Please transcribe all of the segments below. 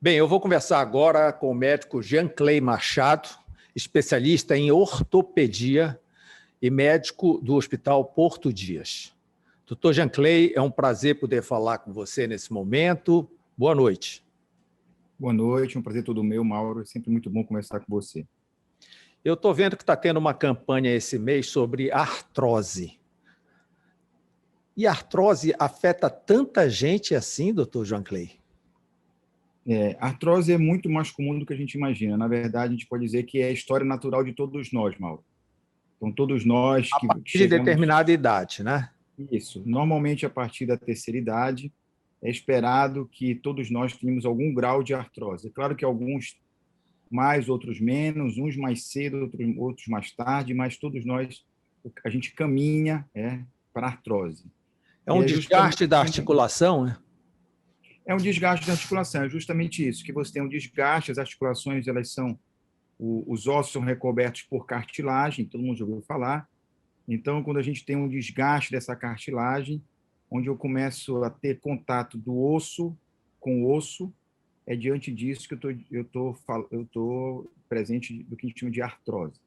Bem, eu vou conversar agora com o médico Jean Clay Machado, especialista em ortopedia e médico do Hospital Porto Dias. Doutor Jean Clay, é um prazer poder falar com você nesse momento. Boa noite. Boa noite, um prazer todo meu, Mauro. É sempre muito bom conversar com você. Eu estou vendo que está tendo uma campanha esse mês sobre artrose. E a artrose afeta tanta gente assim, doutor Jean Clay? Artrose é muito mais comum do que a gente imagina. Na verdade, a gente pode dizer que é a história natural de todos nós, Mauro. Então, todos nós A que partir de chegamos... determinada idade, né? Isso. Normalmente, a partir da terceira idade, é esperado que todos nós tenhamos algum grau de artrose. É claro que alguns mais, outros menos, uns mais cedo, outros mais tarde, mas todos nós, a gente caminha para a artrose. É um desgaste da articulação, né? É um desgaste da articulação, é justamente isso, que você tem um desgaste, as articulações, os ossos são recobertos por cartilagem, todo mundo já ouviu falar. Então, quando a gente tem um desgaste dessa cartilagem, onde eu começo a ter contato do osso com o osso, é diante disso que eu tô presente do que a gente chama de artrose.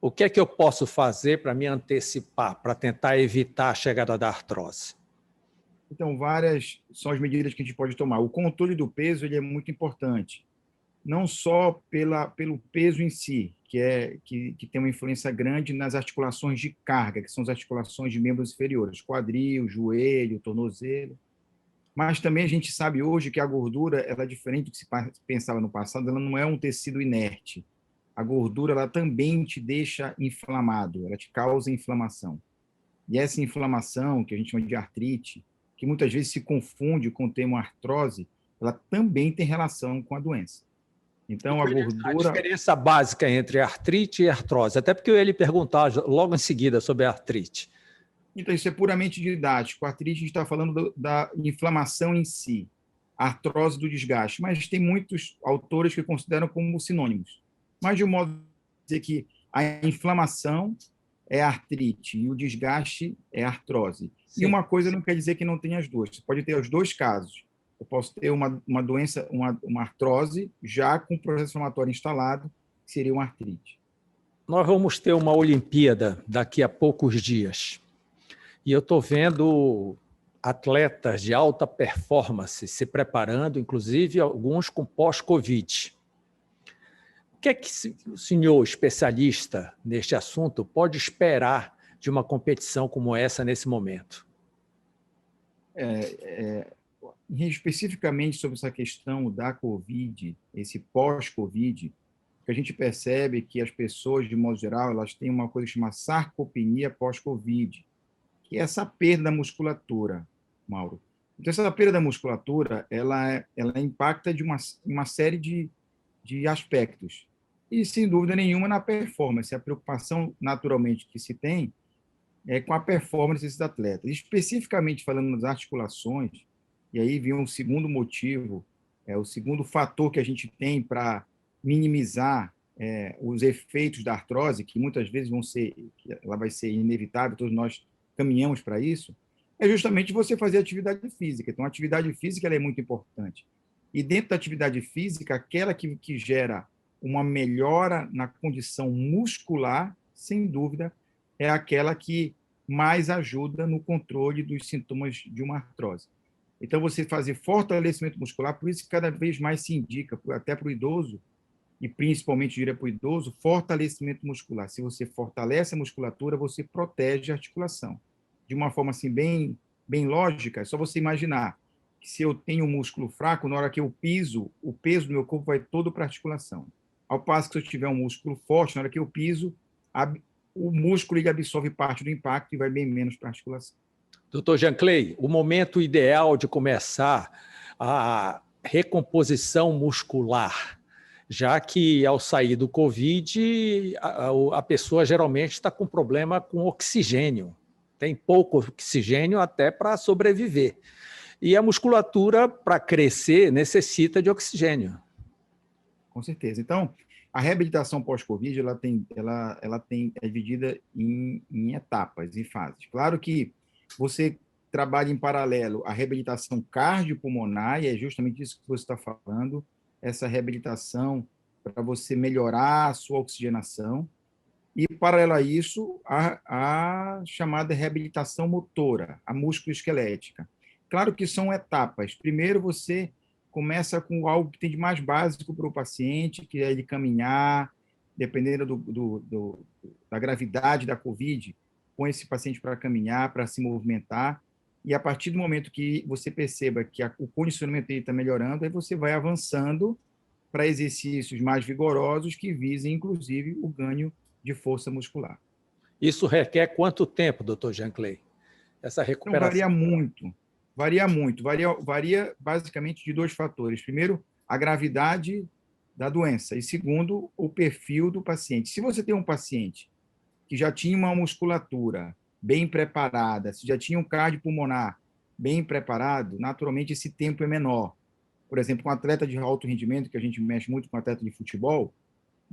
O que é que eu posso fazer para me antecipar, para tentar evitar a chegada da artrose? Então, várias são as medidas que a gente pode tomar. O controle do peso ele é muito importante, não só pelo peso em si, que tem uma influência grande nas articulações de carga, que são as articulações de membros inferiores, quadril, joelho, tornozelo, mas também a gente sabe hoje que a gordura ela é diferente do que se pensava no passado, ela não é um tecido inerte. A gordura ela também te deixa inflamado, ela te causa inflamação. E essa inflamação, que a gente chama de artrite, que muitas vezes se confunde com o termo artrose, ela também tem relação com a doença. Então, a gordura... A diferença básica entre artrite e artrose, até porque eu ia lhe perguntar logo em seguida sobre a artrite. Então, isso é puramente didático. A artrite, a gente está falando da inflamação em si, a artrose do desgaste, mas tem muitos autores que consideram como sinônimos. Mas, de um modo dizer que a inflamação é artrite e o desgaste é artrose. Sim. E uma coisa não quer dizer que não tenha as duas. Você pode ter os dois casos. Eu posso ter uma doença, uma artrose, já com processo inflamatório instalado, que seria uma artrite. Nós vamos ter uma Olimpíada daqui a poucos dias. E eu estou vendo atletas de alta performance se preparando, inclusive alguns com pós-Covid. O que é que o senhor, especialista neste assunto, pode esperar de uma competição como essa nesse momento? Especificamente sobre essa questão da Covid, esse pós-Covid, que a gente percebe que as pessoas, de modo geral, elas têm uma coisa que chama sarcopenia pós-Covid, que é essa perda da musculatura, Mauro. Então, essa perda da musculatura, ela impacta de uma série de aspectos. E, sem dúvida nenhuma, na performance. A preocupação, naturalmente, que se tem é com a performance desses atletas. Especificamente falando das articulações, e aí vem um segundo motivo, o segundo fator que a gente tem para minimizar os efeitos da artrose, que muitas vezes ela vai ser inevitável, todos nós caminhamos para isso, é justamente você fazer atividade física. Então, a atividade física ela é muito importante. E dentro da atividade física, aquela que gera uma melhora na condição muscular, sem dúvida, é aquela que mais ajuda no controle dos sintomas de uma artrose. Então, você fazer fortalecimento muscular, por isso que cada vez mais se indica, até para o idoso, e principalmente, diria para o idoso, fortalecimento muscular. Se você fortalece a musculatura, você protege a articulação. De uma forma assim, bem lógica, é só você imaginar que se eu tenho um músculo fraco, na hora que eu piso, o peso do meu corpo vai todo para a articulação. Ao passo que se eu tiver um músculo forte, na hora que eu piso, o músculo ele absorve parte do impacto e vai bem menos para a articulação. Doutor Jean Clay, o momento ideal de começar a recomposição muscular, já que ao sair do Covid, a pessoa geralmente está com problema com oxigênio, tem pouco oxigênio até para sobreviver. E a musculatura, para crescer, necessita de oxigênio. Com certeza. Então, a reabilitação pós-Covid é dividida em etapas, em fases. Claro que você trabalha em paralelo a reabilitação cardiopulmonar, e é justamente isso que você está falando, essa reabilitação para você melhorar a sua oxigenação, e, paralelo a isso, a chamada reabilitação motora, a musculoesquelética. Claro que são etapas. Primeiro, você começa com algo que tem de mais básico para o paciente, que é ele caminhar, dependendo da gravidade da COVID, põe esse paciente para caminhar, para se movimentar, e a partir do momento que você perceba que o condicionamento dele está melhorando, aí você vai avançando para exercícios mais vigorosos que visem, inclusive, o ganho de força muscular. Isso requer quanto tempo, doutor Jean Clay? Essa Então, recuperação? varia muito, varia basicamente de dois fatores. Primeiro, a gravidade da doença, e segundo, o perfil do paciente. Se você tem um paciente que já tinha uma musculatura bem preparada, se já tinha um cardiopulmonar bem preparado, naturalmente esse tempo é menor. Por exemplo, com um atleta de alto rendimento, que a gente mexe muito com atleta de futebol,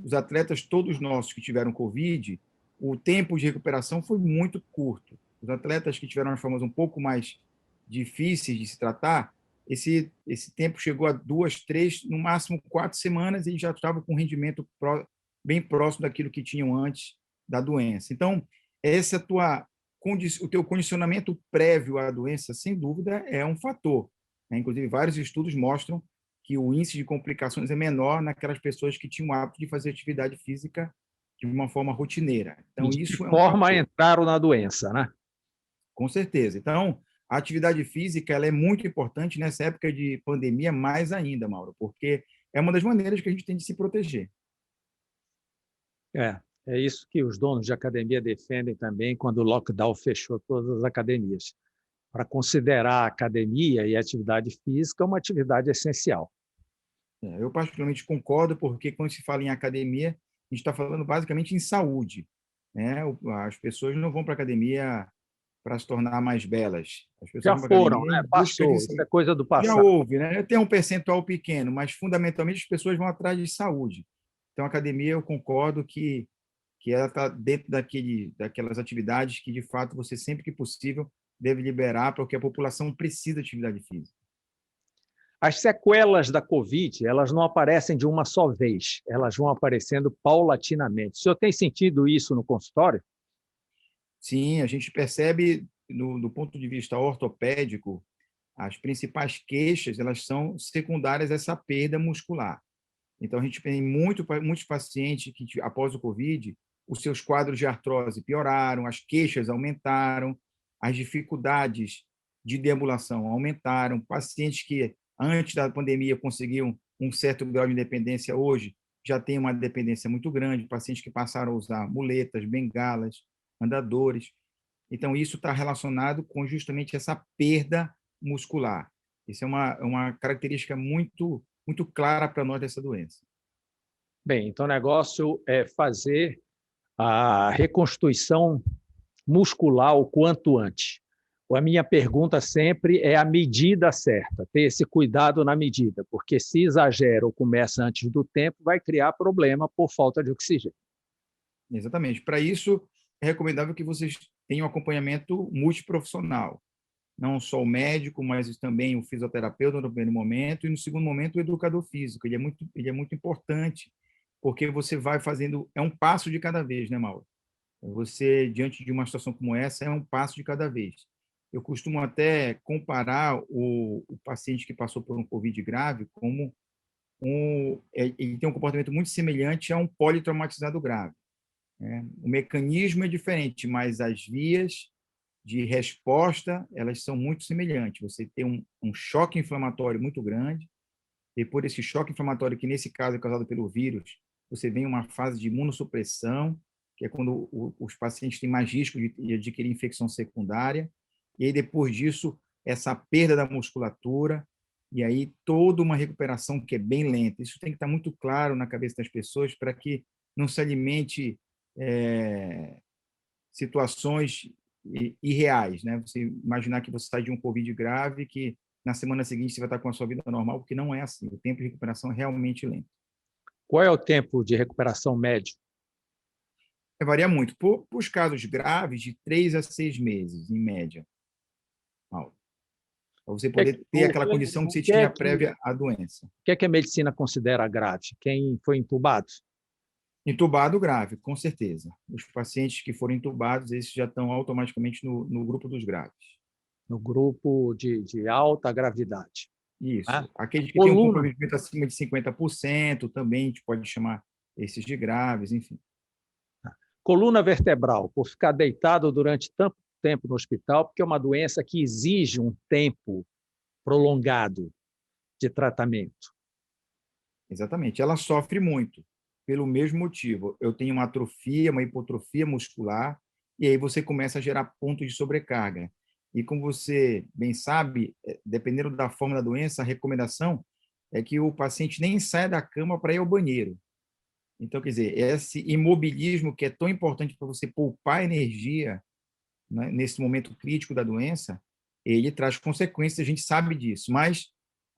os atletas todos nossos que tiveram Covid, o tempo de recuperação foi muito curto. Os atletas que tiveram as formas um pouco mais difíceis de se tratar, esse tempo chegou a 2, 3, no máximo 4 semanas, e já estavam com rendimento bem próximo daquilo que tinham antes da doença. Então, o teu condicionamento prévio à doença, sem dúvida, é um fator, né? Inclusive, vários estudos mostram que o índice de complicações é menor naquelas pessoas que tinham o hábito de fazer atividade física de uma forma rotineira. E Então, de que isso é um forma fator, entraram na doença, né? com certeza. Então, a atividade física ela é muito importante nessa época de pandemia, mais ainda, Mauro, porque é uma das maneiras que a gente tem de se proteger. É isso que os donos de academia defendem também quando o lockdown fechou todas as academias, para considerar a academia e a atividade física uma atividade essencial. Eu particularmente concordo, porque quando se fala em academia, a gente está falando basicamente em saúde, né? As pessoas não vão para a academia para se tornar mais belas. As pessoas Já vão para a foram, academia né? em busca de Passou, isso é saúde. coisa do Já passado. houve, né? Tem um percentual pequeno, mas fundamentalmente as pessoas vão atrás de saúde. Então, a academia, eu concordo que ela está dentro daquelas atividades que, de fato, você, sempre que possível, deve liberar, porque a população precisa de atividade física. As sequelas da Covid, elas não aparecem de uma só vez, elas vão aparecendo paulatinamente. O senhor tem sentido isso no consultório? Sim, a gente percebe, do ponto de vista ortopédico, as principais queixas elas são secundárias a essa perda muscular. Então, a gente tem muitos pacientes que, após o COVID, os seus quadros de artrose pioraram, as queixas aumentaram, as dificuldades de deambulação aumentaram. Pacientes que, antes da pandemia, conseguiam um certo grau de independência, hoje já têm uma dependência muito grande. Pacientes que passaram a usar muletas, bengalas, andadores. Então, isso está relacionado com justamente essa perda muscular. Isso é uma característica muito clara para nós dessa doença. Bem, então o negócio é fazer a reconstituição muscular o quanto antes. A minha pergunta sempre é a medida certa, ter esse cuidado na medida, porque se exagera ou começa antes do tempo, vai criar problema por falta de oxigênio. Exatamente. Para isso, é recomendável que vocês tenham acompanhamento multiprofissional. Não só o médico, mas também o fisioterapeuta no primeiro momento, e no segundo momento o educador físico. Ele é muito importante, porque você vai fazendo, é um passo de cada vez, né, Mauro? Você, diante de uma situação como essa, é um passo de cada vez. Eu costumo até comparar o paciente que passou por um COVID grave como ele tem um comportamento muito semelhante a um politraumatizado grave, né? O mecanismo é diferente, mas as vias de resposta elas são muito semelhantes. Você tem um choque inflamatório muito grande, depois desse choque inflamatório, que nesse caso é causado pelo vírus, você vem uma fase de imunossupressão, que é quando os pacientes têm mais risco de adquirir infecção secundária, e aí depois disso, essa perda da musculatura, e aí toda uma recuperação que é bem lenta. Isso tem que estar muito claro na cabeça das pessoas para que não se alimente situações irreais, né? Você imaginar que você sai de um COVID grave, que na semana seguinte você vai estar com a sua vida normal, porque não é assim. O tempo de recuperação é realmente lento. Qual é o tempo de recuperação médio? Varia muito. Para os casos graves, de 3 a 6 meses, em média, para você poder ter aquela condição que você tinha prévia à doença. O que é que a medicina considera grave? Quem foi entubado? Entubado grave, com certeza. Os pacientes que foram entubados, esses já estão automaticamente no grupo dos graves. No grupo de alta gravidade. Né? Isso. Aqueles que têm um Coluna, comprometimento acima de 50%, também a gente pode chamar esses de graves, enfim. coluna vertebral, por ficar deitado durante tanto tempo no hospital, porque é uma doença que exige um tempo prolongado de tratamento. Exatamente. Ela sofre muito, pelo mesmo motivo. Eu tenho uma atrofia, uma hipotrofia muscular, e aí você começa a gerar pontos de sobrecarga. E como você bem sabe, dependendo da forma da doença, a recomendação é que o paciente nem saia da cama para ir ao banheiro. Então, quer dizer, esse imobilismo que é tão importante para você poupar energia, né, nesse momento crítico da doença, ele traz consequências, a gente sabe disso, mas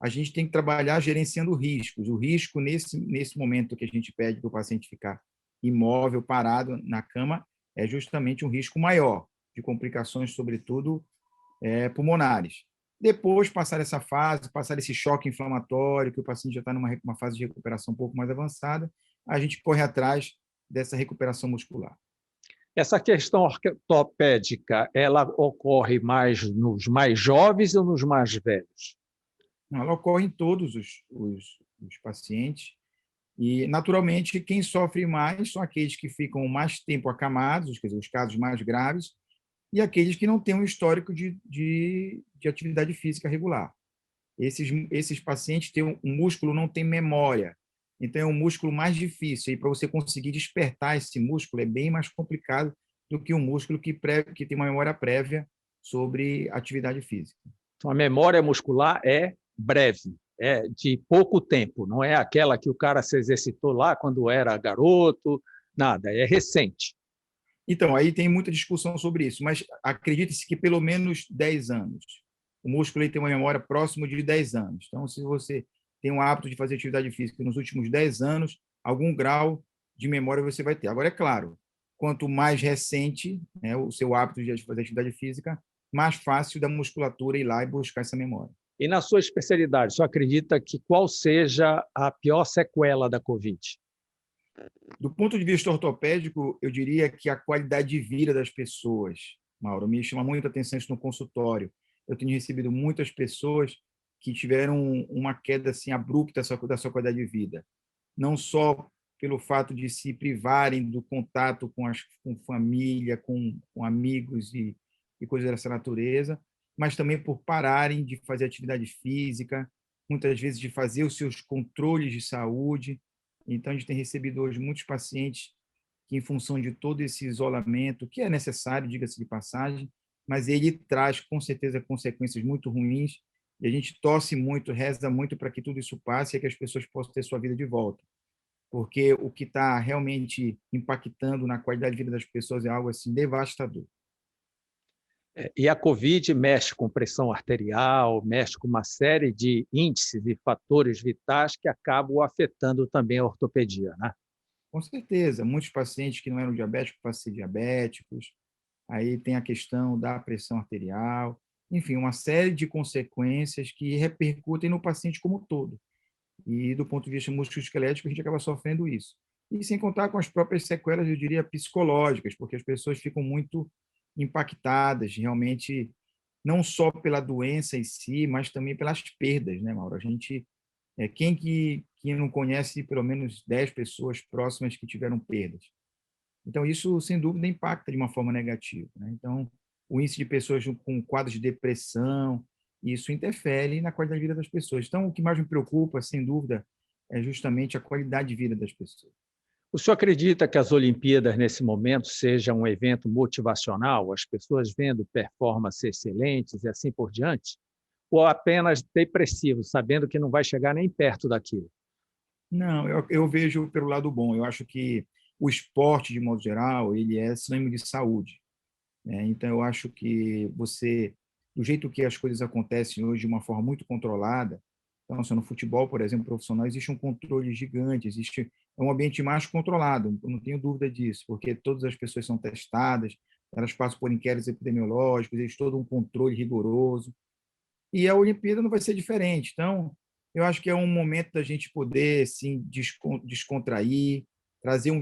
a gente tem que trabalhar gerenciando riscos. O risco, nesse momento que a gente pede para o paciente ficar imóvel, parado na cama, é justamente um risco maior de complicações, sobretudo pulmonares. Depois, passar essa fase, passar esse choque inflamatório, que o paciente já está numa fase de recuperação um pouco mais avançada, a gente corre atrás dessa recuperação muscular. Essa questão ortopédica, ela ocorre mais nos mais jovens ou nos mais velhos? Ela ocorre em todos os pacientes e, naturalmente, quem sofre mais são aqueles que ficam mais tempo acamados, quer dizer, os casos mais graves, e aqueles que não têm um histórico de atividade física regular. Esses pacientes têm um músculo não tem memória, então é um músculo mais difícil, e para você conseguir despertar esse músculo é bem mais complicado do que um músculo que tem uma memória prévia sobre atividade física. Então, a memória muscular é breve, é de pouco tempo, não é aquela que o cara se exercitou lá quando era garoto, nada, é recente. Então, aí tem muita discussão sobre isso, mas acredite-se que pelo menos 10 anos. O músculo tem uma memória próxima de 10 anos. Então, se você tem o hábito de fazer atividade física nos últimos 10 anos, algum grau de memória você vai ter. Agora, é claro, quanto mais recente, né, o seu hábito de fazer atividade física, mais fácil da musculatura ir lá e buscar essa memória. E na sua especialidade, você acredita que qual seja a pior sequela da Covid? Do ponto de vista ortopédico, eu diria que a qualidade de vida das pessoas, Mauro, me chama muita atenção isso no consultório. Eu tenho recebido muitas pessoas que tiveram uma queda assim abrupta da sua qualidade de vida, não só pelo fato de se privarem do contato com família, com amigos e coisas dessa natureza, mas também por pararem de fazer atividade física, muitas vezes de fazer os seus controles de saúde. Então, a gente tem recebido hoje muitos pacientes que, em função de todo esse isolamento, que é necessário, diga-se de passagem, mas ele traz, com certeza, consequências muito ruins, e a gente torce muito, reza muito para que tudo isso passe e que as pessoas possam ter sua vida de volta. Porque o que está realmente impactando na qualidade de vida das pessoas é algo assim devastador. E a Covid mexe com pressão arterial, mexe com uma série de índices e fatores vitais que acabam afetando também a ortopedia, né? Com certeza, muitos pacientes que não eram diabéticos passam a ser diabéticos, aí tem a questão da pressão arterial, enfim, uma série de consequências que repercutem no paciente como um todo. E do ponto de vista musculoesquelético, a gente acaba sofrendo isso. E sem contar com as próprias sequelas, eu diria, psicológicas, porque as pessoas ficam muito impactadas, realmente, não só pela doença em si, mas também pelas perdas, né, Mauro? A gente, quem não conhece pelo menos 10 pessoas próximas que tiveram perdas? Então, isso, sem dúvida, impacta de uma forma negativa, né? Então, o índice de pessoas com quadros de depressão, isso interfere na qualidade de vida das pessoas. Então, o que mais me preocupa, sem dúvida, é justamente a qualidade de vida das pessoas. O senhor acredita que as Olimpíadas, nesse momento, sejam um evento motivacional, as pessoas vendo performances excelentes e assim por diante? Ou apenas depressivo, sabendo que não vai chegar nem perto daquilo? Não, eu vejo pelo lado bom. Eu acho que o esporte, de modo geral, ele é sinônimo de saúde, né? Então, eu acho que você, do jeito que as coisas acontecem hoje, de uma forma muito controlada, então, assim, no futebol, por exemplo, profissional, existe um controle gigante, é um ambiente mais controlado, eu não tenho dúvida disso, porque todas as pessoas são testadas, elas passam por inquéritos epidemiológicos, existe todo um controle rigoroso. e a Olimpíada não vai ser diferente. Então, eu acho que é um momento da gente poder assim, descontrair,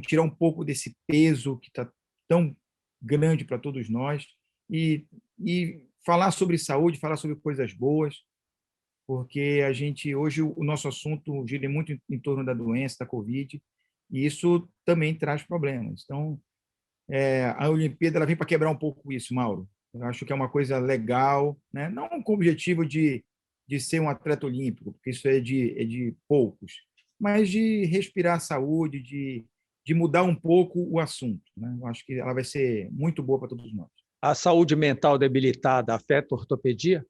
tirar um pouco desse peso que está tão grande para todos nós e falar sobre saúde, falar sobre coisas boas, porque a gente hoje o nosso assunto gira muito em torno da doença, da Covid, e isso também traz problemas. Então, a Olimpíada ela vem para quebrar um pouco isso, Mauro. Eu acho que é uma coisa legal, né? Não com o objetivo de ser um atleta olímpico, porque isso é de poucos, mas de respirar saúde, de mudar um pouco o assunto. Né? Eu acho que ela vai ser muito boa para todos nós. A saúde mental debilitada afeta a ortopedia?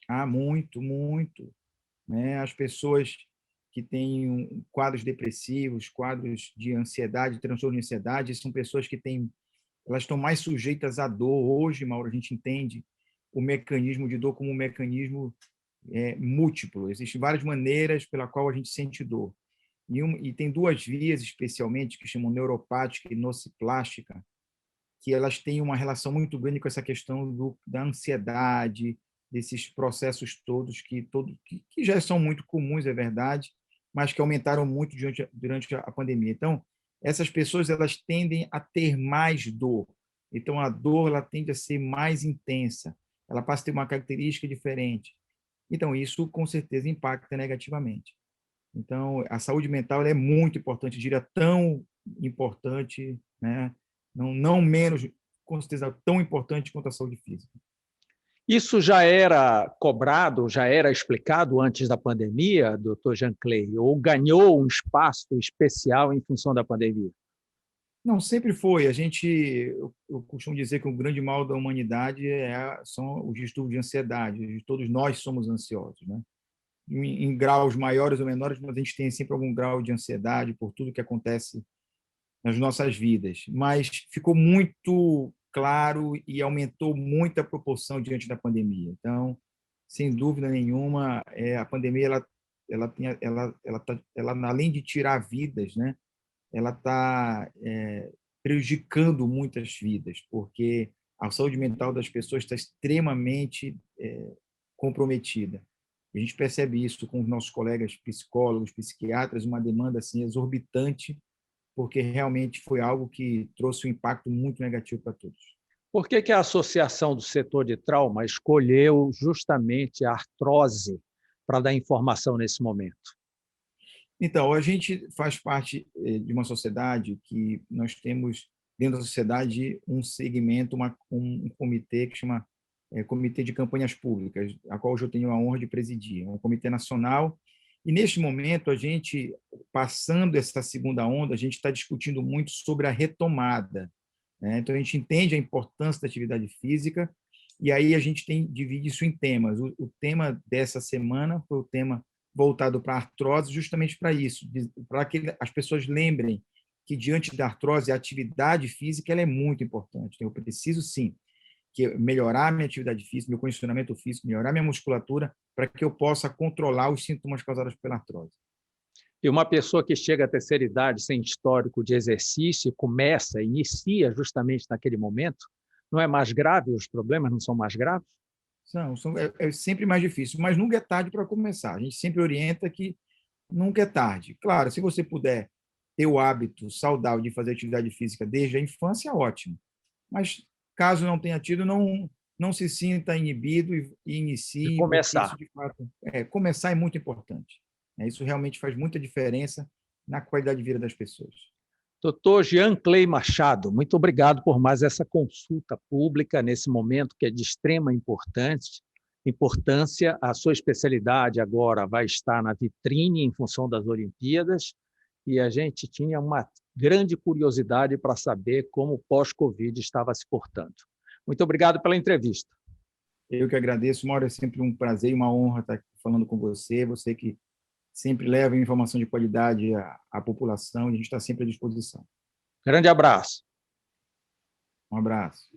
Ah, muito, muito. Né? As pessoas que têm quadros depressivos, quadros de ansiedade, transtorno de ansiedade, são pessoas que elas estão mais sujeitas à dor. Hoje, Mauro, a gente entende o mecanismo de dor como um mecanismo múltiplo. Existem várias maneiras pela qual a gente sente dor. E tem duas vias, especialmente, que chamam neuropática e nociplástica, que elas têm uma relação muito grande com essa questão da ansiedade, desses processos todos que já são muito comuns, é verdade, mas que aumentaram muito durante a pandemia. Então, essas pessoas elas tendem a ter mais dor. Então, a dor ela tende a ser mais intensa. Ela passa a ter uma característica diferente. Então, isso com certeza impacta negativamente. Então, a saúde mental é muito importante, eu diria tão importante, né? Não menos, com certeza, tão importante quanto a saúde física. Isso já era cobrado, já era explicado antes da pandemia, doutor Jean Clay, ou ganhou um espaço especial em função da pandemia? Não, sempre foi. Eu costumo dizer que o grande mal da humanidade são os distúrbios de ansiedade. Todos nós somos ansiosos, né? Em graus maiores ou menores, mas a gente tem sempre algum grau de ansiedade por tudo que acontece nas nossas vidas. Mas ficou muito claro e aumentou muito a proporção diante da pandemia. Então, sem dúvida nenhuma, a pandemia ela além de tirar vidas, né, ela está prejudicando muitas vidas, porque a saúde mental das pessoas está extremamente comprometida. A gente percebe isso com os nossos colegas psicólogos, psiquiatras, uma demanda assim exorbitante, porque realmente foi algo que trouxe um impacto muito negativo para todos. Por que a Associação do Setor de Trauma escolheu justamente a artrose para dar informação nesse momento? Então, a gente faz parte de uma sociedade que nós temos, dentro da sociedade, um segmento, um comitê que chama Comitê de Campanhas Públicas, a qual hoje eu tenho a honra de presidir. É um comitê nacional. E, neste momento, a gente, passando essa segunda onda, a gente está discutindo muito sobre a retomada. Né? Então, a gente entende a importância da atividade física e aí a gente divide isso em temas. O tema dessa semana foi o tema voltado para a artrose, justamente para isso, para que as pessoas lembrem que, diante da artrose, a atividade física ela é muito importante. Eu preciso, sim, melhorar a minha atividade física, meu condicionamento físico, melhorar minha musculatura, para que eu possa controlar os sintomas causados pela artrose. E uma pessoa que chega à terceira idade sem histórico de exercício inicia justamente naquele momento, não é mais grave? Os problemas não são mais graves? É sempre mais difícil, mas nunca é tarde para começar. A gente sempre orienta que nunca é tarde. Claro, se você puder ter o hábito saudável de fazer atividade física desde a infância, ótimo. Mas caso não tenha tido, não se sinta inibido e De inicie, porque começar. isso de fato começar é muito importante. Isso realmente faz muita diferença na qualidade de vida das pessoas. Doutor Jean Clay Machado, muito obrigado por mais essa consulta pública nesse momento que é de extrema importância. A sua especialidade agora vai estar na vitrine em função das Olimpíadas e a gente tinha uma grande curiosidade para saber como o pós-Covid estava se portando. Muito obrigado pela entrevista. Eu que agradeço, Mauro, é sempre um prazer e uma honra estar falando com você, você que sempre leva informação de qualidade à população, e a gente está sempre à disposição. Grande abraço. Um abraço.